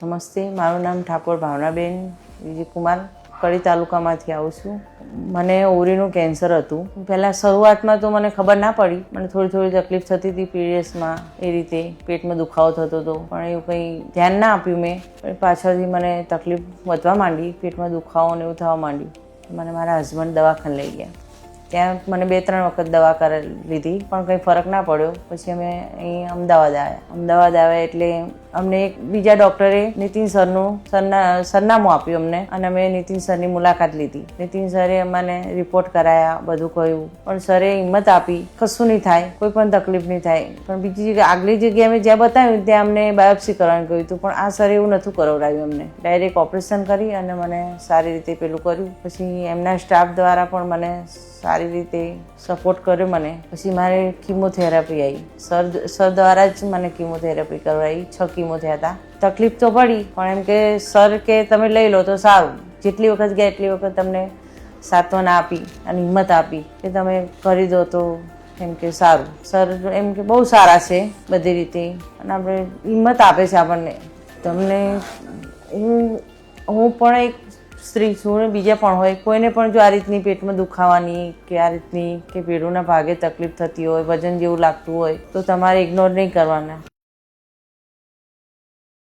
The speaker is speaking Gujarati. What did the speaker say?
નમસ્તે, મારું નામ ઠાકોર ભાવનાબેન વિજયકુમાર, કડી તાલુકામાંથી આવું છું. મને ઓવરીનું કેન્સર હતું. પહેલાં શરૂઆતમાં તો મને ખબર ના પડી, મને થોડી તકલીફ થતી હતી પીરિયડ્સમાં, એ રીતે પેટમાં દુખાવો થતો હતો, પણ એવું કંઈ ધ્યાન ના આપ્યું મેં. પાછળથી મને તકલીફ વધવા માંડી, પેટમાં દુખાવો ને એવું થવા માંડ્યું. મને મારા હસબન્ડ દવાખાને લઈ ગયા. ત્યાં મને 2-3 વખત દવા કરી લીધી, પણ કંઈ ફરક ના પડ્યો. પછી અમે અહીં અમદાવાદ આવ્યા એટલે અમને એક બીજા ડૉક્ટરે નીતિન સરનું સરનામું આપ્યું અમને, અને અમે નીતિન સરની મુલાકાત લીધી. નીતિન સરે અમને રિપોર્ટ કરાયા, બધું કહ્યું, પણ સરે હિંમત આપી, કશું નહીં થાય, કોઈ પણ તકલીફ નહીં થાય. પણ બીજી જગ્યાએ આગલી જગ્યાએ અમે જ્યાં બતાવ્યું ત્યાં અમને બાયોપ્સી કરવાનું કહ્યું હતું, પણ આ સરે એવું નહોતું કરાવડાવ્યું. અમને ડાયરેક્ટ ઓપરેશન કરી અને મને સારી રીતે પેલું કર્યું. પછી એમના સ્ટાફ દ્વારા પણ મને સારી રીતે સપોર્ટ કર્યો મને. પછી મારે કીમોથેરાપી આવી, સર દ્વારા જ મને કીમોથેરાપી કરવાઈ. 6 કીમો થયા હતા. તકલીફ તો પડી, પણ એમ કે સર કે તમે લઈ લો તો સારું. જેટલી વખત ગયા એટલી વખત તમને સાંત્વના આપી અને હિંમત આપી કે તમે કરી દો તો એમ કે સારું. સર એમ કે બહુ સારા છે બધી રીતે, અને આપણે હિંમત આપે છે આપણને. તમને હું પણ એક સ્ત્રી છું ને બીજા પણ હોય, કોઈને પણ જો આ રીતની પેટમાં દુખાવાની કે આ રીતની કે પેટના ભાગે તકલીફ થતી હોય, વજન જેવું લાગતું હોય, તો તમારે ઇગ્નોર નહીં કરવાના.